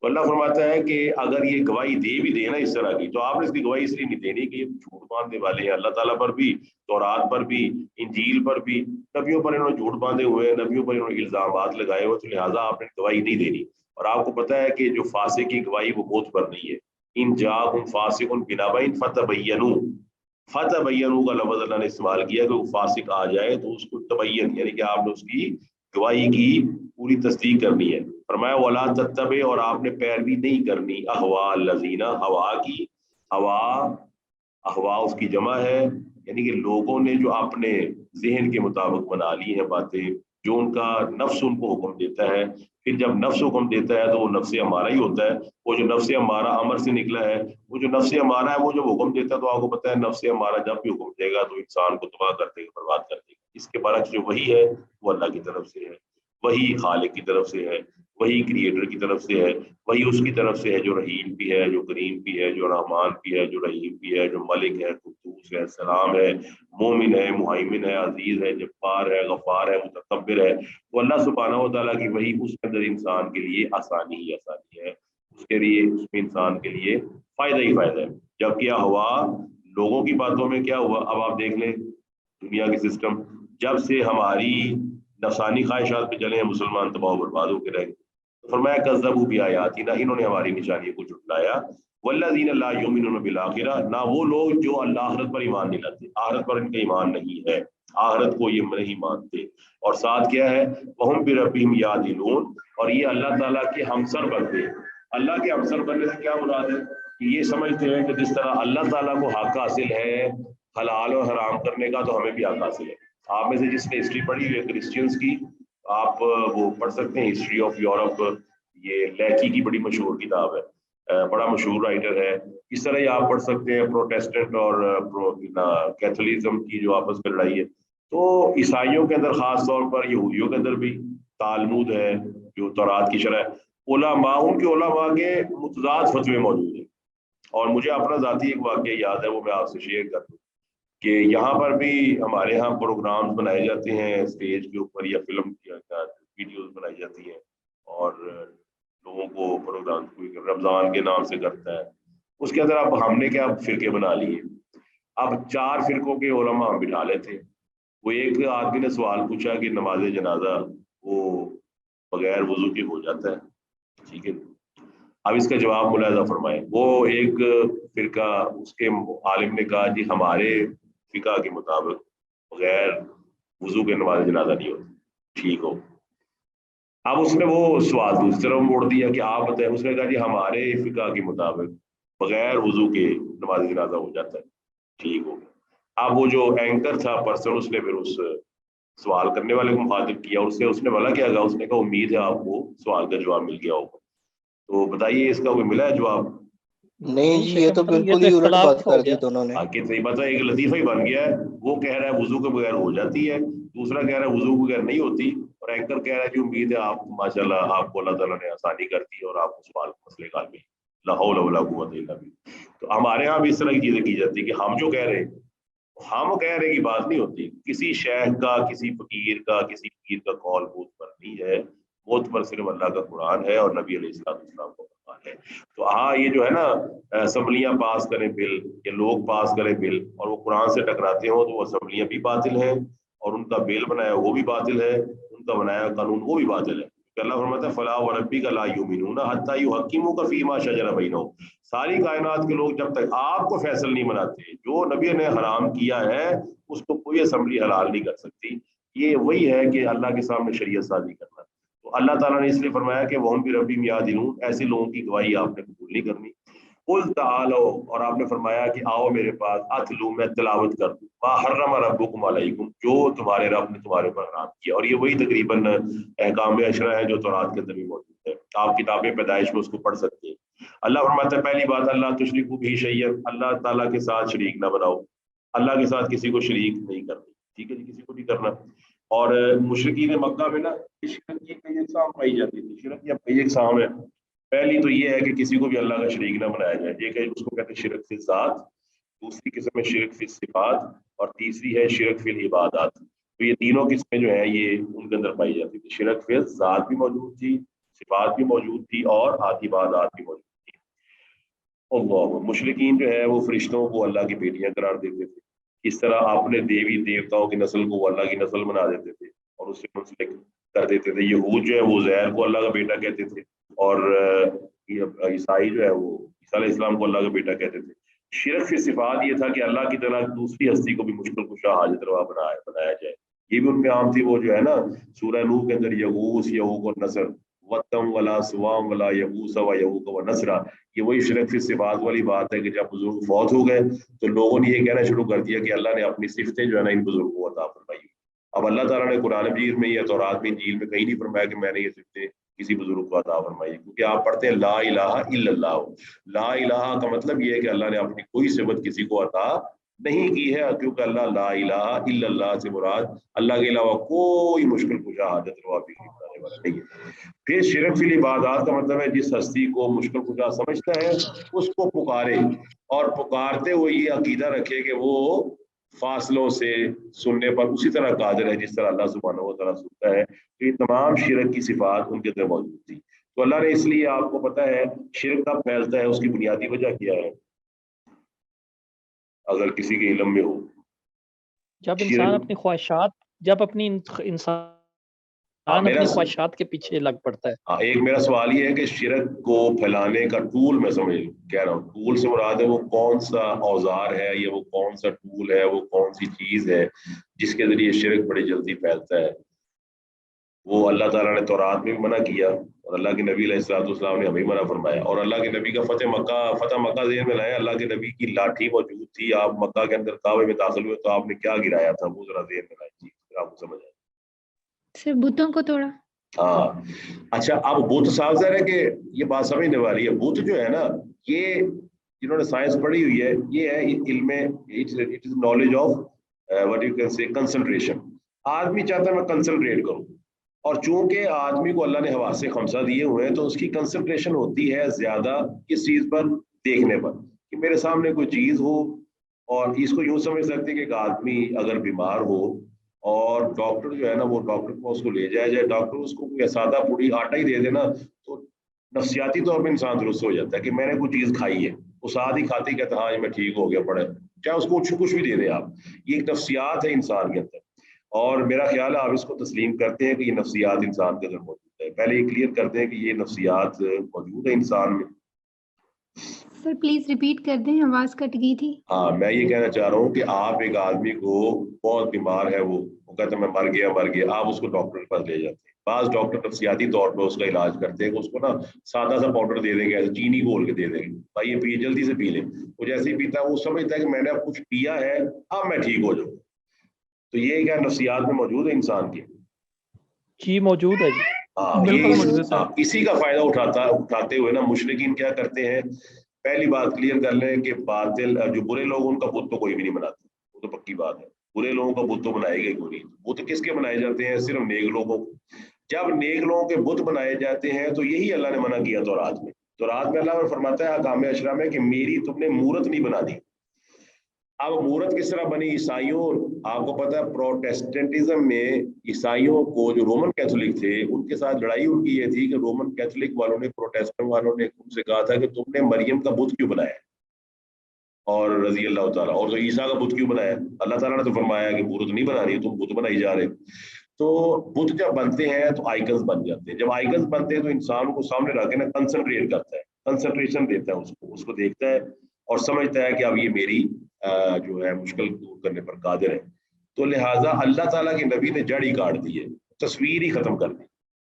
तो अल्लाह फरमाता है कि अगर ये गवाही दे भी देना इस तरह की, तो आपने इसकी गवाही इसलिए नहीं देनी कि ये झूठ बांधने वाले हैं अल्लाह ताला पर भी, तौरात पर भी, इंजील पर भी, नबियों पर इन्होंने झूठ बांधे हुए हैं, नबियों पर इन्होंने इल्जामात लगाए हुए, तो लिहाजा आपने गवाही नहीं देनी। और आपको पता है कि जो फासिक की गवाही वो मौत पर नहीं है। इन जाकुम फासिकुन बिनबइन फतबय्यनु, फतबय्यनु का लफ्ज़ अल्लाह ने इस्तेमाल किया कि वो फासिक आ जाए तो उसको तबय्यन, यानी कि आपने उसकी गवाही की पूरी तस्दीक करनी है। فرمایا ولا تتبع، اور آپ نے پیروی نہیں کرنی احوا الذین، ہوا کی، ہوا احوا اس کی جمع ہے، یعنی کہ لوگوں نے جو اپنے ذہن کے مطابق بنا لی ہیں باتیں، جو ان کا نفس ان کو حکم دیتا ہے. پھر جب نفس حکم دیتا ہے تو وہ نفس ہمارا ہی ہوتا ہے. وہ جو نفس ہمارا امر سے نکلا ہے، وہ جو نفس ہمارا ہے، وہ جب حکم دیتا ہے تو آپ کو پتہ ہے نفس ہمارا جب بھی حکم دے گا تو انسان کو تباہ کر دے گا، برباد کر دے گا. اس کے برعکس جو وہی ہے وہ اللہ کی طرف سے ہے، وہی خالق کی طرف سے ہے، وہی کریٹر کی طرف سے ہے، وہی اس کی طرف سے ہے جو رحیم بھی ہے، جو کریم بھی ہے، جو رحمان بھی ہے، جو رحیم بھی ہے، جو ملک ہے، قدوس ہے، سلام ہے، مومن ہے، مہیمن ہے، عزیز ہے، جبار ہے، غفار ہے، متکبر ہے. وہ اللہ سبحانہ و تعالیٰ کی وہی اس کے اندر انسان کے لیے آسانی ہی آسانی ہے، اس کے لیے اس میں انسان کے لیے فائدہ ہی فائدہ ہے. جب کیا ہوا لوگوں کی باتوں میں کیا ہوا، اب آپ دیکھ لیں دنیا کے سسٹم، جب سے ہماری نفسانی خواہشات پہ چلے ہیں مسلمان تباہ و برباد ہو کے رہ گئے. فرمایا کذبوا بآیاتنا، انہوں نے ہماری نشانیوں کو جھٹلایا. والذین لا یؤمنون بالآخرہ، نہ وہ لوگ جو اللہ آخرت پر ایمان نہیں لاتے، آخرت پر ان کا ایمان نہیں ہے، آخرت کو یہ نہیں مانتے. اور ساتھ کیا ہے وہم بربہم یعدلون، اور یہ اللہ تعالیٰ کے ہمسر بنتے. اللہ کے ہمسر بننے سے کیا مراد ہے کہ یہ سمجھتے ہیں کہ جس طرح اللہ تعالیٰ کو حق حاصل ہے حلال اور حرام کرنے کا، تو ہمیں بھی حق حاصل ہے. آپ میں سے جس نے ہسٹری پڑھی ہوئی ہے کرسچنس کی، آپ وہ پڑھ سکتے ہیں ہسٹری آف یورپ، یہ لیکی کی بڑی مشہور کتاب ہے، بڑا مشہور رائٹر ہے. اس طرح یہ آپ پڑھ سکتے ہیں پروٹیسٹنٹ اور کیتھولزم کی جو آپس میں لڑائی ہے. تو عیسائیوں کے اندر خاص طور پر، یہودیوں کے اندر بھی تالمود ہے جو تورات کی شرح، علماء ان کے علماء کے متضاد فتوے موجود ہیں. اور مجھے اپنا ذاتی ایک واقعہ یاد ہے، وہ میں آپ سے شیئر کر دوں کہ یہاں پر بھی ہمارے یہاں پروگرامز بنائے جاتے ہیں اسٹیج کے اوپر، یا فلم کی ویڈیوز بنائی جاتی ہیں، اور لوگوں کو پروگرام کوئی رمضان کے نام سے کرتا ہے. اس کے اندر اب ہم نے کیا فرقے بنا لیے. اب 4 فرقوں کے علماء ہم بٹھا لیتے. وہ ایک آدمی نے سوال پوچھا کہ نماز جنازہ وہ بغیر وضو کے ہو جاتا ہے، ٹھیک ہے. اب اس کا جواب ملاحظہ فرمائیں. وہ ایک فرقہ اس کے عالم نے کہا جی ہمارے فقہ کے مطابق بغیر وضو کے نماز جنازہ نہیں ہوتی. ٹھیک ہو. اب اس نے وہ سوال دوسری طرف موڑ دیا کہ آپ بتائیں. اس نے کہا جی ہمارے فقہ کے مطابق بغیر وضو کے نماز جنازہ ہو جاتا ہے. ٹھیک ہو. اب وہ جو اینکر تھا پرسن، اس نے پھر اس سوال کرنے والے کو مخاطب کیا، اس نے بولا کیا کہا، اس نے کہا امید ہے آپ کو سوال کا جواب مل گیا ہوگا. تو بتائیے اس کا کوئی ملا ہے جواب؟ نہیں جی، یہ تو بالکل ہی الٹ بات کر دی دونوں نے. آخر صحیح بات ہے، ایک لطیفہ ہی بن گیا ہے. وہ کہہ رہا ہے وضو کے بغیر ہو جاتی ہے، دوسرا کہہ رہا ہے وضو کے بغیر نہیں ہوتی، اور اینکر کہہ رہا ہے کہ امید ہے آپ ماشاءاللہ آپ کو اللہ تعالیٰ نے آسانی کر دی اور آپ کو سوال مسئلے کا حل مل. لا حول ولا قوت الا باللہ. تو ہمارے ہاں بھی اس طرح کی چیزیں کی جاتی ہے کہ ہم جو کہہ رہے ہیں، ہم کہہ رہے کی بات نہیں ہوتی. کسی شیخ کا، کسی فقیر کا، کسی پیر کا قول بہت پر نہیں ہے، بہت پر صرف اللہ کا قرآن ہے اور نبی علیہ السلام کو قرآن ہے. تو ہاں یہ جو ہے نا اسمبلیاں پاس کریں بل، یا لوگ پاس کریں بل اور وہ قرآن سے ٹکراتے ہوں، تو وہ اسمبلیاں بھی باطل ہیں، اور ان کا بل بنایا وہ بھی باطل ہے، ان کا بنایا قانون وہ بھی باطل ہے. اللہ فرماتا ہے فلا وربک لا یؤمنون حتی یحکموک فیما شجر بینہم. ساری کائنات کے لوگ جب تک آپ کو فیصل نہیں بناتے، جو نبی نے حرام کیا ہے اس کو کوئی اسمبلی حلال نہیں کر سکتی. یہ وہی ہے کہ اللہ کے سامنے شریعت سازی کرنا. تو اللہ تعالیٰ نے اس لیے فرمایا کہ وہم بربہم یعدلون، ایسے لوگوں کی گواہی آپ نے قبول نہیں کرنی. قل تعالوا، اور آپ نے فرمایا کہ آؤ میرے پاس، اتلو میں تلاوت کر دوں، ما حرم ربکم علیکم، جو تمہارے رب نے تمہارے اوپر حرام کیا. اور یہ وہی تقریباً احکام عشرہ ہے جو تورات کے اندر بھی موجود ہے. آپ کتاب پیدائش میں اس کو پڑھ سکتے ہیں. اللہ فرماتا ہے پہلی بات اللہ تشرکوا بہ شیئا، اللہ تعالیٰ کے ساتھ شریک نہ بناؤ. اللہ کے ساتھ کسی کو شریک نہیں کرنا، ٹھیک ہے جی، کسی کو نہیں کرنا. اور مشرکین مکہ میں نا شرک کی کئی اقسام پائی جاتی تھی. شرک کی اب کئی اقسام ہے. پہلی تو یہ ہے کہ کسی کو بھی اللہ کا شریک نہ بنایا جائے، یہ کہ اس کو کہتے ہیں شرک فی الذات. دوسری قسم ہے شرک فی الصفات، اور تیسری ہے شرک فی العبادات. تو یہ تینوں قسمیں جو ہیں یہ ان کے اندر پائی جاتی تھی. شرک فی الذات بھی موجود تھی، صفات بھی موجود تھی، اور عبادات بھی موجود تھی. اللہ مشرکین جو ہے وہ فرشتوں کو اللہ کی بیٹیاں قرار دیتے تھے. اس طرح اپنے دیوی دیوتاؤں کی نسل کو وہ اللہ کی نسل بنا دیتے تھے اور اس سے منسلک کر دیتے تھے. یہود جو ہے وہ عزیر کو اللہ کا بیٹا کہتے تھے، اور عیسائی جو ہے وہ عیسیٰ علیہ السلام کو اللہ کا بیٹا کہتے تھے. شرک فی صفات یہ تھا کہ اللہ کی طرح دوسری ہستی کو بھی مشکل کشا حاجت روا بنایا جائے. یہ بھی ان میں عام تھی. وہ جو ہے نا سورہ نوح کے اندر یغوث، یعوق اور نصر، वत्तम वला सुवाम वला यगूस व यऊक व नसरा। ये वही शिरक फी सिफात वाली बात है कि जब बुजुर्ग फौत हो गए तो लोगों ने ये कहना शुरू कर दिया कि अल्लाह ने अपनी सिफतें जो है ना इन बुजुर्गों को अता फरमाई। अब अल्लाह ताला ने कुरान मजीद में या तौरात में इंजील में कहीं नहीं फरमाया कि मैंने ये सिफतें किसी बुजुर्ग को अता फरमाई, क्योंकि आप पढ़ते हैं ला इलाहा इल्लल्लाह। ला इलाहा का मतलब ये है कि अल्लाह ने अपनी कोई सिफत किसी को अता नहीं की है, क्योंकि अल्लाह ला इलाहा इल्लल्लाह से मुराद अल्लाह के अलावा कोई मुश्किल कुशा हाजत रवा भी बनाने वाला नहीं है। फिर शिरक फिल इबादत का मतलब है जिस हस्ती को मुश्किल कुशा समझता है उसको पुकारे, और पुकारते हुए ये अकीदा रखे कि वो फासलों से सुनने पर उसी तरह कादिर है जिस तरह अल्लाह सुब्हानहू व तआला सुनता है। तो ये तमाम शिरक की सिफात उनके अंदर मौजूद थी। तो अल्लाह ने इसलिए, आपको पता है शिरक कब फैलता है, उसकी बुनियादी वजह क्या है अगर किसी के इल्म में हो? जब इंसान शिरक, अपनी ख्वाहिशात जब अपनी इंसान मेरा अपनी ख्वाहिशात के पीछे लग पड़ता है। एक मेरा सवाल ये है कि शिरक को फैलाने का टूल, मैं समझ कह रहा हूँ, टूल से मुराद है वो कौन सा औजार है या वो कौन सा टूल है, वो कौन सी चीज है जिसके जरिए शिरक बड़ी जल्दी फैलता है? वो अल्लाह ताला ने तौरात में भी मना किया और अल्लाह के नबी अलैहिस्सलाम ने हमें मना फरमाया। और अल्लाह के नबी का फतह मक्का ज़हन में लाया, अल्लाह के नबी की लाठी मौजूद थी, आप मक्का के अंदर काबे में दाखिल हुए तो आपने क्या गिराया था, वो जरा ज़हन में लाइए, फिर आपको समझ आए। सर बुतों को तोड़ा। हाँ, अच्छा, अब बुत साफ ज़ाहिर है कि ये बात समझने वाली है। बुत जो है ना, ये जिन्होंने साइंस पढ़ी हुई है, ये है इल्म, it is knowledge of what you can say concentration. आदमी चाहता है मैं कंसंट्रेट करूं, और चूंकि आदमी को अल्लाह ने हवासे खमसा दिए हुए हैं तो उसकी कंसंट्रेशन होती है ज्यादा किस चीज पर, देखने पर, कि मेरे सामने कोई चीज हो। और इसको यूं समझ सकते हैं कि एक आदमी अगर बीमार हो और डॉक्टर जो है ना, वो डॉक्टर को उसको ले जाए, डॉक्टर उसको कोई सादा पूरी आटा ही दे देना तो नफ्सियाती तौर पर इंसान दुरुस्त हो जाता है कि मैंने कोई चीज खाई है, वो साथ ही खाते कहता है हाँ ये मैं ठीक हो गया, पड़े चाहे उसको कुछ भी दे दे आप। ये एक नफ्सियात है इंसान के अंदर, और मेरा ख्याल है आप इसको तस्लीम करते हैं कि ये नफ्सियात इंसान के अंदर मौजूद है। पहले ये क्लियर करते हैं कि ये नफ्सियात मौजूद है इंसान में। सर प्लीज रिपीट कर दें, आवाज कट गई थी। हाँ, मैं ये कहना चाह रहा हूँ कि आप एक आदमी को बहुत बीमार है, वो कहता है मैं मर गया, आप उसको डॉक्टर के पास ले जाते हैं। बाज डॉक्टर नफ्सियाती तौर पर उसका इलाज करते हैं कि उसको ना सादा सा पाउडर दे देंगे, ऐसे चीनी घोल के दे देंगे, भाई ये पिए, जल्दी से पी ले। वो जैसे ही पीता है वो समझता है कि मैंने अब कुछ पिया है, अब मैं ठीक हो जाऊँ। तो ये क्या नफ्सियात में मौजूद है इंसान की? जी मौजूद है जी। हाँ, बिल्कुल मौजूद है। इसी का फायदा उठाते हुए ना मुशरिकीन क्या करते हैं, पहली बात क्लियर कर लें कि बातिल जो बुरे लोग उनका बुत तो कोई भी नहीं बनाते, वो तो पक्की बात है। बुरे लोगों का बुत तो बनाएगा ही कोई नहीं। बुत किसके बनाए जाते हैं? सिर्फ नेक लोगों। जब नेक लोगों के बुत बनाए जाते हैं तो यही अल्लाह ने मना किया तौरात में। तौरात में अल्लाह फरमाता है अहकाम अशरा में कि मेरी तुमने मूरत नहीं बना दी। अब मूरत किस तरह बनी? ईसाइयों, आपको पता है प्रोटेस्टेंटिज्म में ईसाइयों को, जो रोमन कैथोलिक थे, उनके साथ लड़ाई उनकी ये थी कि रोमन कैथोलिक वालों ने, प्रोटेस्टेंट वालों ने उनसे कहा था कि तुमने मरियम का बुत क्यों बनाया और रजी अल्लाह ताला, और तो ईसा का बुत क्यों बनाया? अल्लाह ताला ने तो फरमाया कि मूरत नहीं बनानी, तुम बुत बनाई जा रहे। तो बुत जब बनते हैं तो आइकन्स बन जाते हैं। जब आइकन्स बनते हैं तो इंसान को सामने रख के ना कंसंट्रेट करता है, कंसंट्रेशन देता है, उसको देखता है और समझता है कि अब ये मेरी जो है मुश्किल दूर करने पर कादिर है। तो लिहाजा अल्लाह ताला के नबी ने जड़ ही काट दी है, तस्वीर ही खत्म कर दी।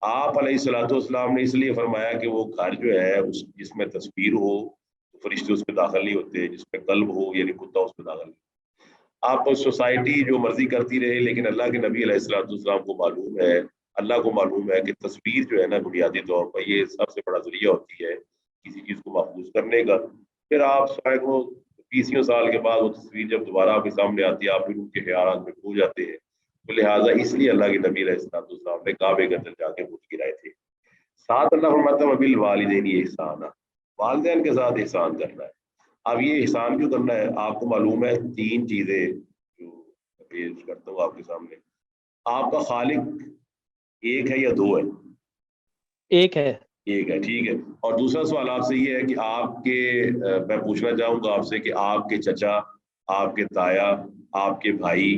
आप अलैहिस्सलाम ने इसलिए फरमाया कि वो घर जो है उस जिसमें तस्वीर हो तो फरिश्ते उसमें दाखिल नहीं होते, जिसमें कल्ब हो यानी कुत्ता उसमें दाखिल नहीं। आप सोसाइटी जो मर्जी करती रहे, लेकिन अल्लाह के नबी अलैहिस्सलाम को मालूम है, अल्लाह को मालूम है कि तस्वीर जो है ना बुनियादी तौर पर ये सबसे बड़ा जरिया होती है किसी चीज़ को महफूज करने का। फिर आप सैकड़ों 20 साल के बाद वो तस्वीर जब दोबारा आपके सामने आती है, आप फिर उनके ख्यालात में खो जाते हैं। तो लिहाजा इसलिए अल्लाह के नबी अलैहिस्सलाम ने काबे के अंदर जाके बुत गिराए थे। साथ अल्लाह फरमाता है बिल वालिदैन ihसान, वालिदैन के साथ एहसान करना है। अब ये एहसान क्यों करना है? आपको मालूम है 3 चीजें जो पेश करता हूँ आपके सामने। आपका खालिक एक है या 2 है? एक है। एक है, ठीक है। और दूसरा सवाल आपसे ये है कि आपके मैं पूछना चाहूंगा आपसे कि आपके चचा, आपके ताया, आपके भाई,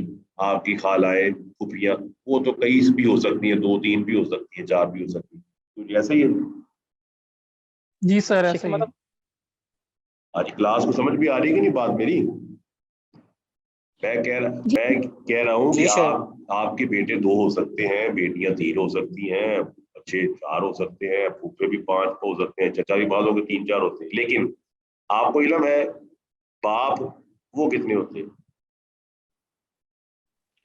आपकी खालाएं, फुफियां, वो तो कई भी हो सकती हैं, 2-3 भी हो सकती हैं, 4 भी हो सकती हैं। तो ऐसा ही है जी सर, ऐसा ही है। मतलब आज क्लास को समझ भी आ रही है कि नहीं बात मेरी? मैं कह रहा हूँ कि जी सर। आपके बेटे 2 हो सकते हैं, बेटियां 3 हो सकती हैं, بچے 4 ہو سکتے ہیں, پھوپھے بھی 5 ہو سکتے ہیں, چچا بھی بعضوں کے 3-4 ہوتے ہیں, لیکن آپ کو علم ہے باپ وہ کتنے ہوتے ہیں؟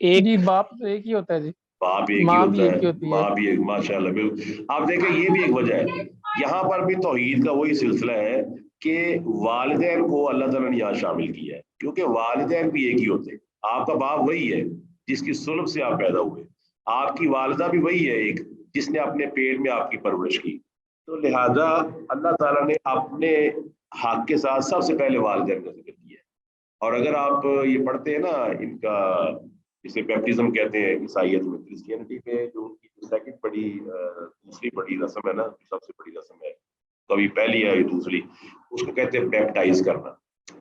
ایک. جی باپ تو ایک ہی ہوتا ہے جی, باپ ایک ہی ماں بھی ہوتا ایک ہی ہے, ہوتی ہے. ماں بھی ایک, ماشاء اللہ. بالکل آپ دیکھیں یہ بھی ایک وجہ ہے, یہاں پر بھی توحید کا وہی سلسلہ ہے کہ والدین کو اللہ تعالیٰ نے یہاں شامل کیا ہے, کیونکہ والدین بھی ایک ہی ہوتے ہیں. آپ کا باپ وہی ہے جس کی سلب سے آپ پیدا ہوئے, آپ کی والدہ بھی وہی ہے ایک جس نے اپنے پیٹ میں آپ کی پرورش کی. تو لہذا اللہ تعالیٰ نے اپنے حق کے ساتھ سب سے پہلے والدین کا ذکر کیا ہے. اور اگر آپ یہ پڑھتے ہیں نا ان کا جسے بیپٹزم کہتے ہیں عیسائیت میں, کرسچینٹی میں جو ان کی سیکنڈ بڑی دوسری بڑی رسم ہے نا, سب سے بڑی رسم ہے, کبھی پہلی ہے دوسری, اس کو کہتے ہیں بیپٹائز کرنا.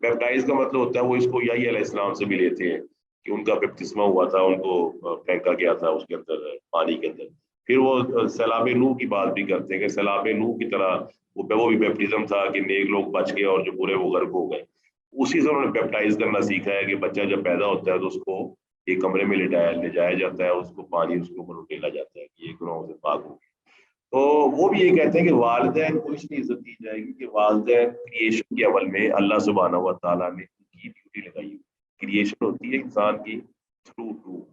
بیپٹائز کا مطلب ہوتا ہے وہ اس کو یحییٰ علیہ السلام سے بھی لیتے ہیں کہ ان کا بیپتسمہ ہوا تھا, ان کو پھینکا گیا تھا اس کے اندر پانی کے اندر. پھر وہ سیلاب نوح کی بات بھی کرتے ہیں کہ سیلاب نوح کی طرح وہ بھی بیپٹزم تھا کہ نیک لوگ بچ گئے اور جو برے وہ غرق ہو گئے. اسی سے انہوں نے بیپٹائز کرنا سیکھا ہے کہ بچہ جب پیدا ہوتا ہے تو اس کو ایک کمرے میں لے جایا جاتا ہے, اس کو پانی اس کے اوپر ڈالا جاتا ہے کہ یہ گناہوں سے پاک ہو گیا. تو وہ بھی یہ کہتے ہیں کہ والدین کو اس لیے عزت دی جائے گی کہ والدین کریشن کے عمل میں اللہ سبحانہ و تعالیٰ نے ان کی ڈیوٹی لگائی ہے. کریشن ہوتی ہے انسان کی تھرو ٹو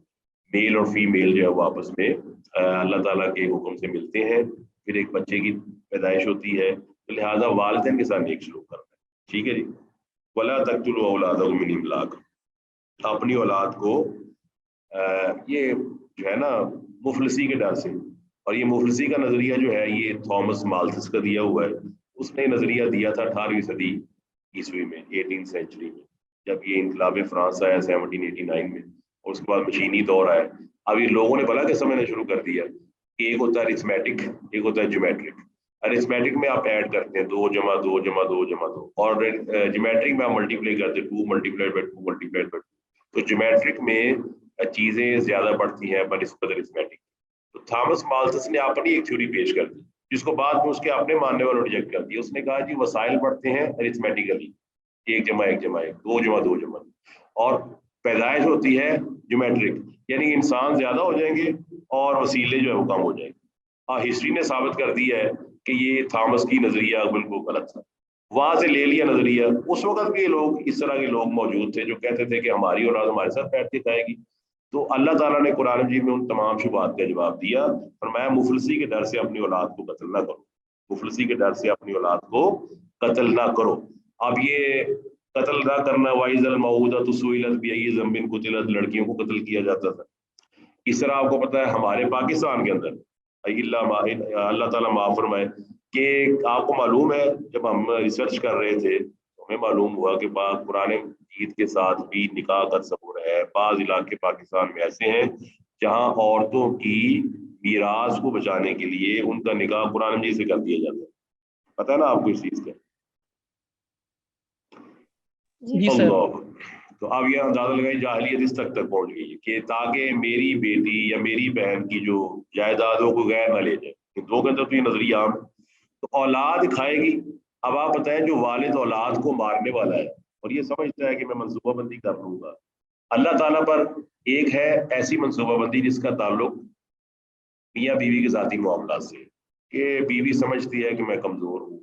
میل اور فیمیل جو ہے وہ آپس میں اللہ تعالیٰ کے حکم سے ملتے ہیں, پھر ایک بچے کی پیدائش ہوتی ہے. تو لہٰذا والدین کے ساتھ ایک سلوک کرنا ہے. ٹھیک ہے جی. وَلَا تَقْتُلُوا أَوْلَادَكُم مِّنْ إِمْلَاقٍ, اپنی اولاد کو یہ جو ہے نا مفلسی کے ڈر سے, اور یہ مفلسی کا نظریہ جو ہے یہ تھامس مالتھس کا دیا ہوا ہے. اس نے نظریہ دیا تھا 18ویں صدی عیسوی میں, 18 سینچری میں, جب یہ انقلاب فرانس آیا 1789 میں, اور اس کے بعد مشینی دور آیا. اب یہ لوگوں نے بلا کے سمجھنا شروع کر دیا کہ ایک ہوتا ہے ارتھمیٹک, ایک ہوتا ہے جیومیٹرک. ارتھمیٹک میں آپ ایڈ کرتے ہیں 2 + 2 + 2 + 2, اور جیومیٹرک میں آپ ملٹیپلائی کرتے ہیں 2 × 2 × 2. تو جیومیٹرک میں چیزیں زیادہ بڑھتی ہیں بنسبت ارتھمیٹک. تو تھامس مالتھس نے اپنی ایک تھیوری پیش کر دی جس کو بعد میں اس کے اپنے ماننے والوں ریجیکٹ کر دیا. اس نے کہا جی وسائل بڑھتے ہیں ارتھمیٹیکلی, 1 + 1 + 1, 2 + 2 = 2, اور پیدائش ہوتی ہے جیومیٹرک, یعنی انسان زیادہ ہو جائیں گے اور وسیلے جو ہے وہ کم ہو جائیں گے. ہسٹری نے ثابت کر دیا ہے کہ یہ تھامس کی نظریہ بالکل غلط تھا, وہاں سے لے لیا نظریہ. اس وقت بھی لوگ اس طرح کے لوگ موجود تھے جو کہتے تھے کہ ہماری اولاد ہمارے ساتھ بیٹھ کے کھائے گی. تو اللہ تعالیٰ نے قرآن مجید میں ان تمام شبہات کا جواب دیا, فرمایا مفلسی کے ڈر سے اپنی اولاد کو قتل نہ کرو, مفلسی کے ڈر سے اپنی اولاد کو قتل نہ کرو. اب یہ قتل نہ کرنا, وَإِذَا الْمَوْءُودَةُ سُئِلَتْ بِأَيِّ ذَنبٍ قُتِلَتْ, لڑکیوں کو قتل کیا جاتا تھا. اس طرح آپ کو پتہ ہے ہمارے پاکستان کے اندر اللہ تعالیٰ معاف فرمائے کہ آپ کو معلوم ہے جب ہم ریسرچ کر رہے تھے تو ہمیں معلوم ہوا کہ قرآن مجید کے ساتھ بھی نکاح کا تصور ہے. بعض علاقے پاکستان میں ایسے ہیں جہاں عورتوں کی میراث کو بچانے کے لیے ان کا نکاح قرآن مجید سے کر دیا جاتا ہے. پتہ ہے نا آپ کو اس چیز کا؟ جی سر. تو اب یہ اندازہ لگائی جاہلیت اس تک پہنچ گئی ہے کہ تاکہ میری بیٹی یا میری بہن کی جو جائیدادوں کو غیر نہ لے جائے. دو گھنٹہ تو یہ نظریہ عام, تو اولاد کھائے گی. اب آپ بتائیں جو والد اولاد کو مارنے والا ہے اور یہ سمجھتا ہے کہ میں منصوبہ بندی کر لوں گا, اللہ تعالیٰ پر ایک ہے ایسی منصوبہ بندی جس کا تعلق میاں بیوی کے ذاتی معاملات سے, کہ بیوی سمجھتی ہے کہ میں کمزور ہوں,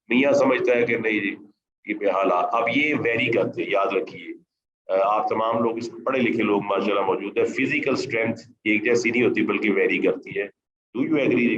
میاں سمجھتا ہے کہ نہیں جی یہ بے حالات. اب یہ ویری کرتے, یاد رکھیے آپ تمام لوگ اس پڑھے لکھے لوگ ماشاءاللہ موجود ہے, فزیکل اسٹرینتھ ایک جیسی نہیں ہوتی بلکہ ویری کرتی ہے. Do you agree?